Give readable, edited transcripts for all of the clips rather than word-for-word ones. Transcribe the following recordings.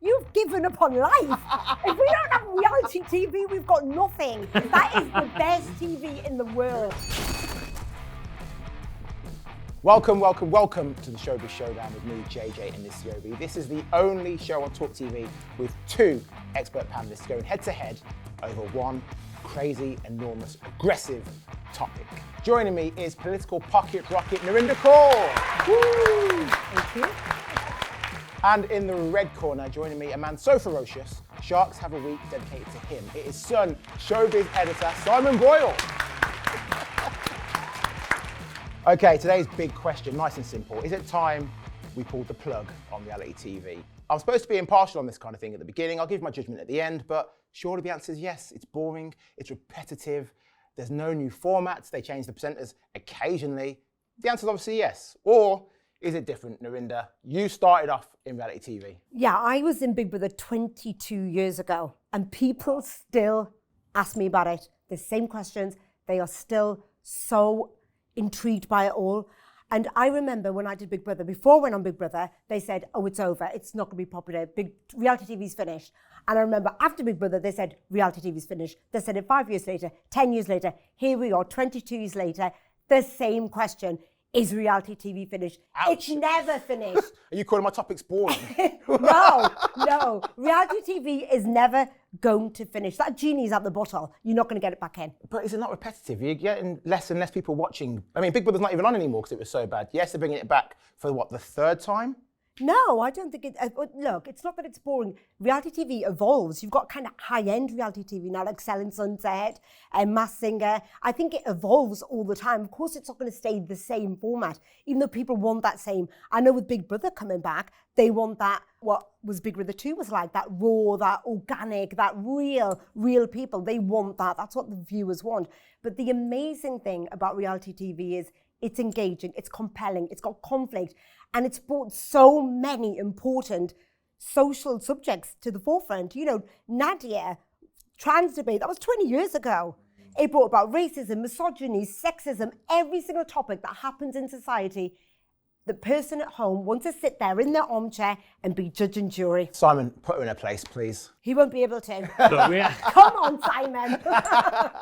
you've given up on life. If we don't have reality TV, we've got nothing. That is the best TV in the world. Welcome to the Showbiz Showdown with me, JJ Anisiobi. This is the only show on talkTV with two expert panelists going head to head over one crazy, enormous, aggressive topic. Joining me is political pocket rocket Narinder Kaur. Woo! Thank you. And in the red corner, joining me, a man so ferocious, sharks have a week dedicated to him. It is Sun Showbiz editor Simon Boyle. Okay, today's big question, nice and simple. Is it time we pulled the plug on reality TV? I'm supposed to be impartial on this kind of thing at the beginning. I'll give my judgment at the end, but surely the answer is yes. It's boring, it's repetitive, there's no new formats, they change the presenters occasionally. The answer is obviously yes. Or is it different, Narinder? You started off in reality TV. Yeah, I was in Big Brother 22 years ago, and people still ask me about it. The same questions. They are still so intrigued by it all. And I remember when I did Big Brother, before I went on Big Brother, they said, oh, it's over. It's not going to be popular. Reality TV's finished. And I remember after Big Brother, they said, reality TV's finished. They said it 5 years later, 10 years later. Here we are, 22 years later. The same question. Is reality TV finished? Ouch. It's never finished. Are you calling my topics boring? No. Reality TV is never going to finish. That genie's out the bottle. You're not going to get it back in. But is it not repetitive? You're getting less and less people watching. I mean, Big Brother's not even on anymore because it was so bad. Yes, they're bringing it back for what, the third time? No, I don't think it. Look, it's not that it's boring. Reality TV evolves. You've got kind of high-end reality TV now, like Selling Sunset and Masked Singer. I think it evolves all the time. Of course, it's not going to stay the same format, even though people want that same. I know with Big Brother coming back, they want that. What was Big Brother 2 was like, that raw, that organic, that real people. They want that. That's what the viewers want. But the amazing thing about reality TV is it's engaging, it's compelling, it's got conflict, and it's brought so many important social subjects to the forefront. You know, Nadia, trans debate, that was 20 years ago. It brought about racism, misogyny, sexism, every single topic that happens in society. The person at home wants to sit there in their armchair and be judge and jury. Simon, put her in her place, please. He won't be able to. Look, Come on, Simon.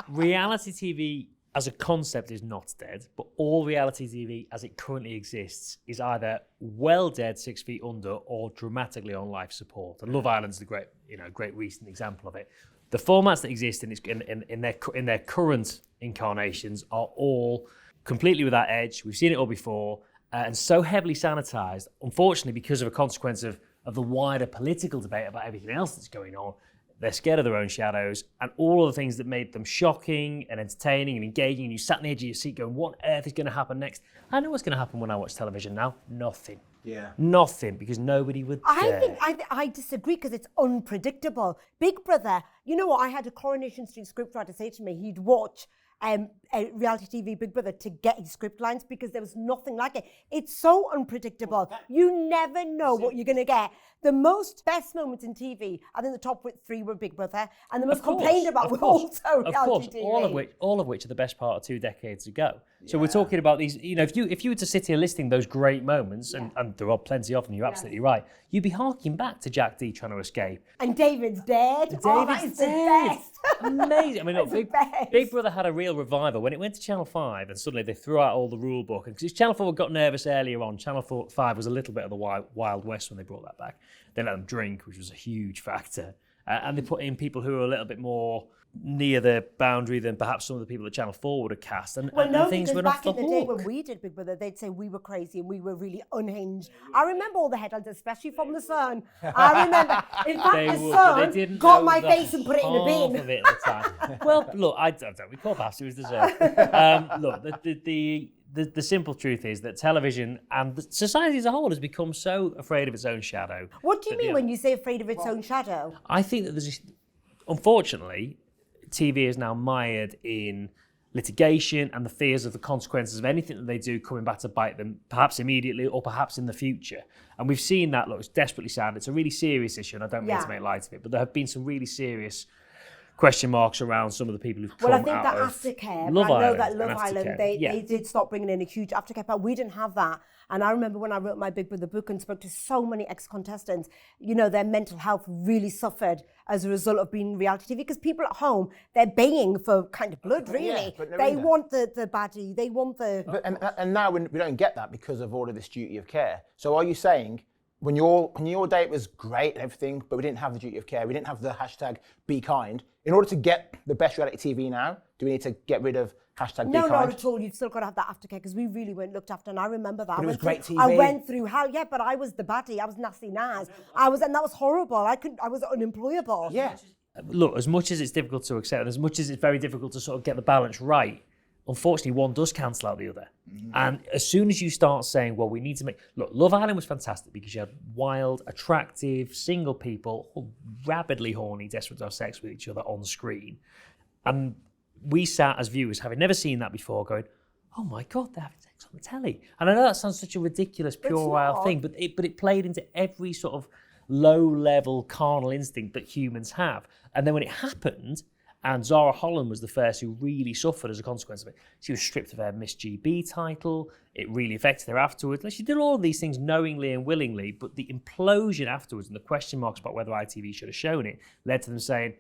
reality TV as a concept is not dead, but all reality TV as it currently exists is either well dead, 6 feet under, or dramatically on life support. And Love Island's the great recent example of it. The formats that exist in their current incarnations are all completely without edge. We've seen it all before, and so heavily sanitized, unfortunately, because of a consequence of the wider political debate about everything else that's going on. They're scared of their own shadows, and all of the things that made them shocking and entertaining and engaging, and you sat on the edge of your seat going, what on earth is going to happen next? I know what's going to happen when I watch television now. Nothing. Yeah. Nothing, because nobody would dare. I disagree because it's unpredictable. Big Brother, you know what? I had a Coronation Street scriptwriter say to me he'd watch a reality TV Big Brother to get his script lines because there was nothing like it. It's so unpredictable. You never know what you're going to get. The best moments in TV, I think the top 3 were Big Brother, and the most complained about were also reality TV. All of which are the best part of 2 decades ago. So we're talking about these, if you were to sit here listing those great moments, and there are plenty of them, you're absolutely right, you'd be harking back to Jack D trying to escape. And David's dead. That is the best. Amazing. I mean, look, Big Brother had a real revival when it went to Channel 5 and suddenly they threw out all the rule book. And because Channel 4 got nervous earlier on, Channel 5 was a little bit of the Wild West when they brought that back. They let them drink, which was a huge factor. And they put in people who were a little bit more near the boundary than perhaps some of the people that Channel 4 would have cast. And things went off the hook. Back in the day when we did Big Brother, they'd say we were crazy and we were really unhinged. I remember all the headlines, especially from The Sun. I remember, in fact, The Sun got my face and put it in a bin. Of it at the time. Well, look, I don't recall perhaps it was deserved. Look, the simple truth is that television and society as a whole has become so afraid of its own shadow. What do you mean when you say afraid of its own shadow? I think that unfortunately, TV is now mired in litigation and the fears of the consequences of anything that they do coming back to bite them, perhaps immediately or perhaps in the future. And we've seen that, look, it's desperately sad. It's a really serious issue, and I don't mean to make light of it, but there have been some really serious question marks around some of the people who've come out of Well, I think that aftercare, Love I know Island that Love Island, they did stop bringing in a huge aftercare, but we didn't have that. And I remember when I wrote my Big Brother book and spoke to so many ex-contestants, you know, their mental health really suffered as a result of being reality TV, because people at home, they're baying for kind of blood, really. They want the baddie, they want the... And now we don't get that because of all of this duty of care. So are you saying, when your date was great and everything, but we didn't have the duty of care, we didn't have the hashtag be kind, in order to get the best reality TV now, do we need to get rid of hashtag be kind? No, not at all. You've still got to have that aftercare, because we really weren't looked after, and I remember that. But it was great TV. I went through hell, yeah, but I was the baddie. I was nasty Naz. And that was horrible. I was unemployable. Yeah. Look, as much as it's difficult to accept, and as much as it's very difficult to sort of get the balance right, unfortunately, one does cancel out the other. And as soon as you start saying, well, we need to make... Look, Love Island was fantastic because you had wild, attractive, single people, all rabidly horny, desperate to have sex with each other on screen. And we sat as viewers, having never seen that before, going, oh my God, they're having sex on the telly. And I know that sounds such a ridiculous, puerile thing, but it played into every sort of low-level carnal instinct that humans have. And then when it happened... And Zara Holland was the first who really suffered as a consequence of it. She was stripped of her Miss GB title. It really affected her afterwards. Like, she did all of these things knowingly and willingly, but the implosion afterwards and the question marks about whether ITV should have shown it led to them saying,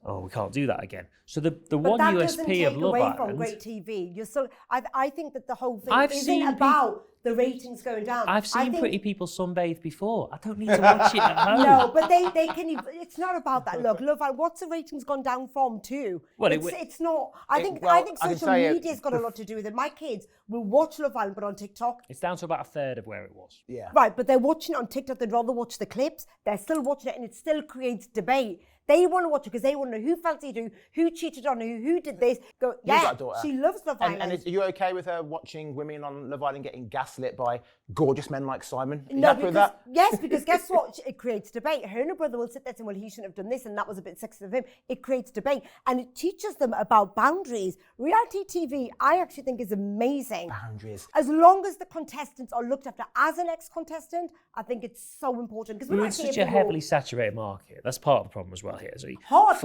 oh, we can't do that again. So the one USP of Love Island... But that doesn't take away from great TV. You're still... I think that the whole thing isn't about the ratings going down. I've seen pretty people sunbathe before. I don't need to watch it at home. No, but they can... It's not about that. Look, Love Island, what's the ratings gone down from too? Well, it's not... I think social media's got a lot to do with it. My kids will watch Love Island, but on TikTok. It's down to about a third of where it was. Yeah. Right, but they're watching it on TikTok. They'd rather watch the clips. They're still watching it, and it still creates debate. They want to watch it because they want to know who fancied who cheated on who did this. Go, yeah, she loves Love Island. And are you okay with her watching women on Love Island getting gaslit by gorgeous men like Simon? No, because, yes, because guess what? It creates debate. Her and her brother will sit there saying, well, he shouldn't have done this, and that was a bit sexist of him. It creates debate, and it teaches them about boundaries. Reality TV, I actually think, is amazing. Boundaries. As long as the contestants are looked after. As an ex-contestant, I think it's so important. Because we're in such a heavily saturated market. That's part of the problem as well here. So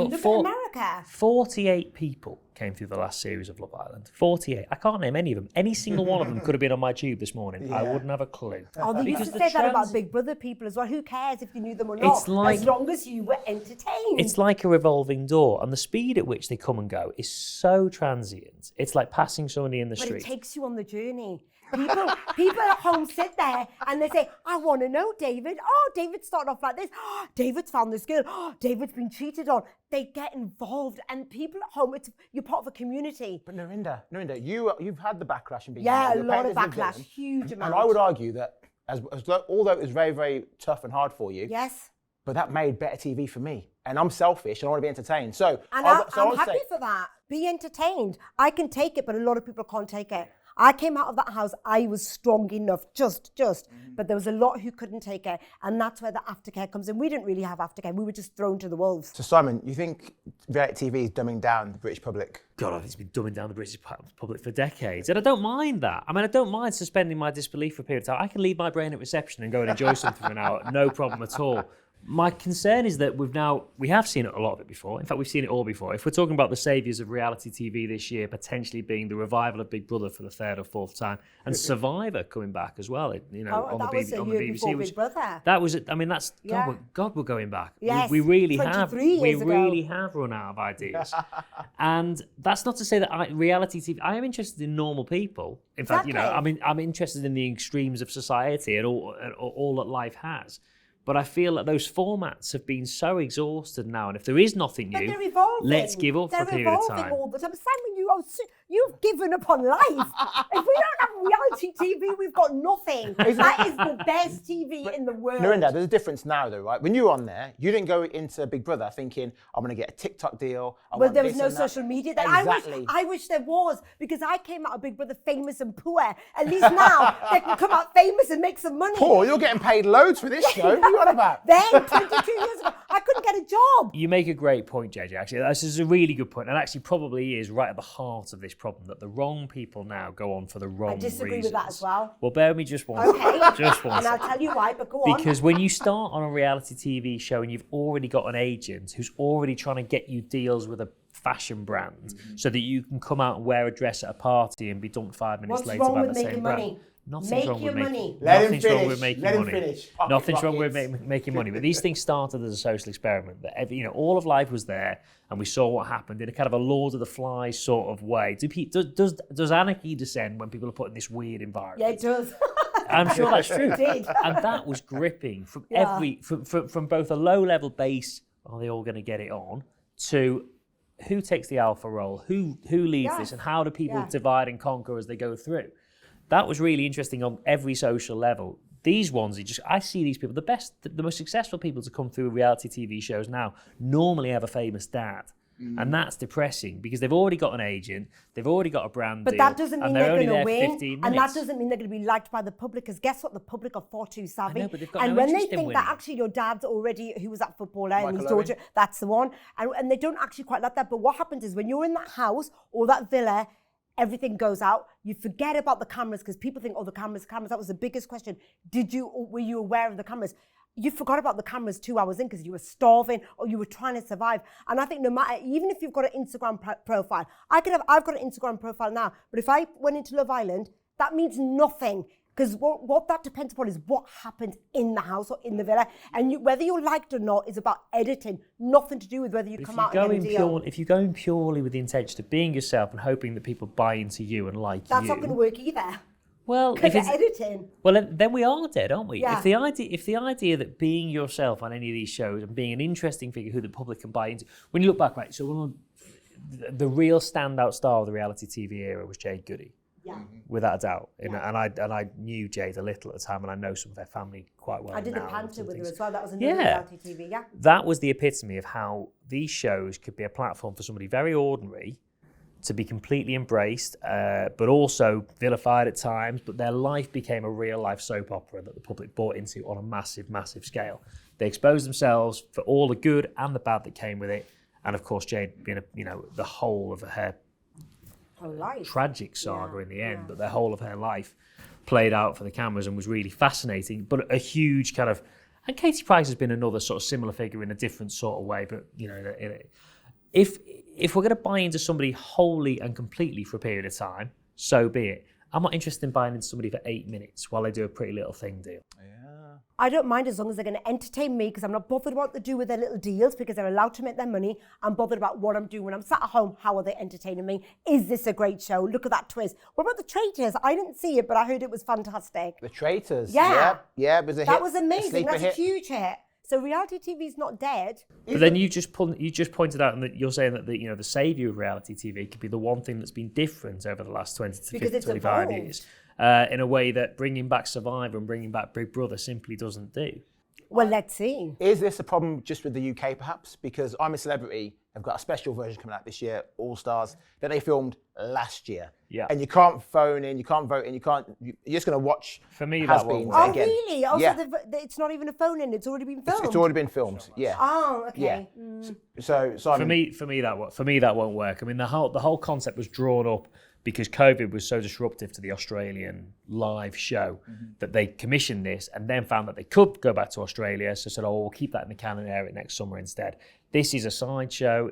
look at America. 48 people came through the last series of Love Island. 48. I can't name any of them. Any single one of them could have been on my tube this morning. Yeah. I wouldn't have a clue. Oh, they used to say that about Big Brother people as well. Who cares if you knew them or not? As long as you were entertained. It's like a revolving door, and the speed at which they come and go is so transient. It's like passing somebody in the street. But it takes you on the journey. People at home sit there and they say, I want to know David. Oh, David started off like this. Oh, David's found this girl. Oh, David's been cheated on. They get involved, and people at home, you're part of a community. But Narinder, you've had the backlash and being a lot of backlash, huge amount. And I would argue that although it was very, very tough and hard for you, yes, but that made better TV for me. And I'm selfish and I want to be entertained. So I'm happy for that. Be entertained. I can take it, but a lot of people can't take it. I came out of that house, I was strong enough, but there was a lot who couldn't take it, and that's where the aftercare comes in. We didn't really have aftercare, we were just thrown to the wolves. So Simon, you think reality TV is dumbing down the British public? God, I think it's been dumbing down the British public for decades, and I don't mind that. I mean, I don't mind suspending my disbelief for a period of time. I can leave my brain at reception and go and enjoy something for an hour, no problem at all. My concern is that we have seen a lot of it before. In fact, we've seen it all before. If we're talking about the saviours of reality TV this year, potentially being the revival of Big Brother for the third or fourth time, and Survivor coming back as well, on the BBC. Big Brother. That was, I mean, that's, yeah. God, we're going back. Yes, we really have. We really have run out of ideas. And that's not to say that reality TV, I am interested in normal people. In fact, I'm interested in the extremes of society and all that life has. But I feel that those formats have been so exhausted now, and if there is nothing new, let's give up for a period of time. They're evolving all the time. Simon, you've given up on life. If we don't have reality TV, we've got nothing. That is the best TV in the world. Narinder, there's a difference now, though, right? When you were on there, you didn't go into Big Brother thinking, I'm going to get a TikTok deal. Well, there was no social media. Exactly. I wish there was, because I came out of Big Brother famous and poor. At least now, they can come out famous and make some money. Poor? You're getting paid loads for this show. What are you on about? Then, 22 years ago, I couldn't get a job. You make a great point, JJ, actually. This is a really good point, and actually probably is right at the heart of this problem, that the wrong people now go on for the wrong reasons. I disagree with that as well. Well, bear with me just one second. Okay. Just one And second. I'll tell you why, but go on. Because when you start on a reality TV show and you've already got an agent who's already trying to get you deals with a fashion brand so that you can come out and wear a dress at a party and be dumped 5 minutes later by the same brand. Nothing's wrong with making Let him nothing's wrong finish. with making Let him money. finish. Nothing's wrong with Rockets. making money. But these things started as a social experiment. That all of life was there, and we saw what happened in a kind of a Lord of the Flies sort of way. Does anarchy descend when people are put in this weird environment? Yeah, it does. I'm sure that's true. It did. And that was gripping from Yeah. from both a low level base, are they all going to get it on, to who takes the alpha role, who leads this, and how do people divide and conquer as they go through. That was really interesting on every social level. These ones, I see these people, the most successful people to come through reality TV shows now normally have a famous dad. And that's depressing because they've already got an agent, they've already got a brand But deal, that doesn't mean and they're only going to there for win. 15 And minutes. that doesn't mean they're going to be liked by the public, because guess what? The public are far too savvy. I know, but they've got and no when they interest in think that winning. actually your dad's already, who was that footballer and his Michael daughter, that's the one. And they don't actually quite like that. But what happens is when you're in that house or that villa, everything goes out. You forget about the cameras because people think, oh, the cameras. That was the biggest question. Were you aware of the cameras? You forgot about the cameras 2 hours in because you were starving or you were trying to survive. And I think no matter, even if you've got an Instagram profile, I've got an Instagram profile now, but if I went into Love Island, that means nothing. Because what that depends upon is what happened in the house or in the villa. And whether you're liked or not is about editing, nothing to do with whether you come out and get a deal. If you go in purely with the intention of being yourself and hoping that people buy into you and like That's you, not going to work either. well, Because if it's editing. well, then we are dead, aren't we? Yeah. If the idea that being yourself on any of these shows and being an interesting figure who the public can buy into, when you look back, right? So one of the real standout star of the reality TV era was Jade Goody. Yeah. Without a doubt. And I knew Jade a little at the time, and I know some of their family quite well. I did the now Panther and with her things. as well. That was another reality TV, yeah. That was the epitome of how these shows could be a platform for somebody very ordinary to be completely embraced, but also vilified at times, but their life became a real life soap opera that the public bought into on a massive, massive scale. They exposed themselves for all the good and the bad that came with it. And of course, Jade being the whole of her tragic saga in the end, but the whole of her life played out for the cameras and was really fascinating, but a huge kind of, and Katie Price has been another sort of similar figure in a different sort of way, but if we're going to buy into somebody wholly and completely for a period of time, so be it. I'm not interested in buying into somebody for 8 minutes while they do a Pretty Little Thing deal. I don't mind as long as they're going to entertain me, because I'm not bothered what they do with their little deals because they're allowed to make their money. I'm bothered about what I'm doing when I'm sat at home. How are they entertaining me? Is this a great show? Look at that twist. What about The Traitors? I didn't see it, but I heard it was fantastic. The Traitors. Yeah. Yeah, it was a hit. That was amazing. sleeper That's hit. a huge hit. So reality TV is not dead. But then you just pointed out that you're saying that the saviour of reality TV could be the one thing that's been different over the last 20 to 50, 25 years, in a way that bringing back Survivor and bringing back Big Brother simply doesn't do. Well, let's see. Is this a problem just with the UK, perhaps? Because I'm a Celebrity have got a special version coming out this year, All Stars, that they filmed last year. Yeah. And you can't phone in, you can't vote in, you're just going to watch For me, that has-beens won't work. Oh, again. really? Oh, Yeah. so it's not even a phone in. It's already been filmed. It's already been filmed. Yeah. Oh, okay. Yeah. So Simon, For me that won't work. I mean, the whole concept was drawn up because COVID was so disruptive to the Australian live show that they commissioned this and then found that they could go back to Australia. So said, we'll keep that in the can and air it next summer instead. This is a sideshow.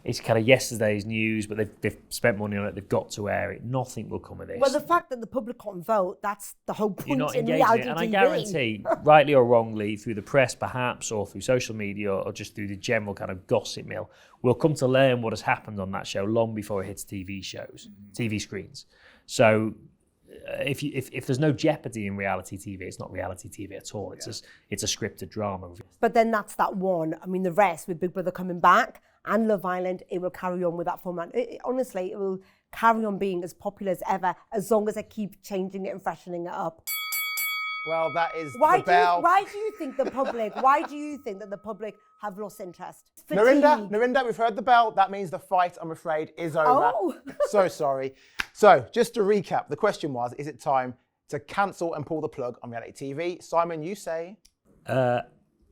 It's kind of yesterday's news, but they've spent money on it. They've got to air it. Nothing will come of this. Well, the fact that the public can't vote, that's the whole point You're not in engaging reality in it. And I TV. guarantee, rightly or wrongly, through the press perhaps, or through social media, or just through the general kind of gossip mill, we'll come to learn what has happened on that show long before it hits TV shows, TV screens. So if there's no jeopardy in reality TV, it's not reality TV at all. It's a scripted drama. But then that's that one. I mean, the rest, with Big Brother coming back and Love Island, it will carry on with that format. Honestly, it will carry on being as popular as ever, as long as I keep changing it and freshening it up. well, that is the bell. Why do you think the public have lost interest? Narinder, we've heard the bell. That means the fight, I'm afraid, is over. Oh. So sorry. So, just to recap, the question was, is it time to cancel and pull the plug on reality TV? Simon, you say?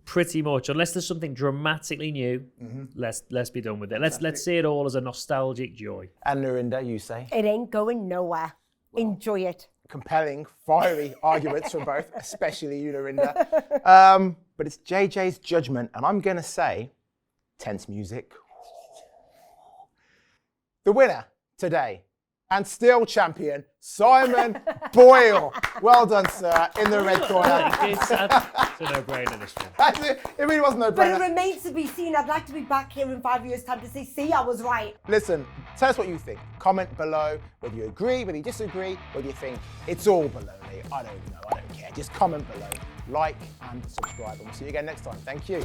Pretty much, unless there's something dramatically new, let's be done with it. Let's see it all as a nostalgic joy. And Narinder, you say? It ain't going nowhere. Enjoy it. Compelling, fiery arguments from both, especially you, Narinder. But it's JJ's judgment, and I'm going to say, tense music. The winner today and still champion, Simon Boyle. Well done, sir, in the red corner. It's a no-brainer, this one. That's it. It really wasn't no But it brainer. remains to be seen. I'd like to be back here in 5 years' time to say, see, I was right. Listen, tell us what you think. Comment below whether you agree, whether you disagree, whether you think it's all baloney. I don't know. I don't care. Just comment below, like and subscribe, and we'll see you again next time. Thank you.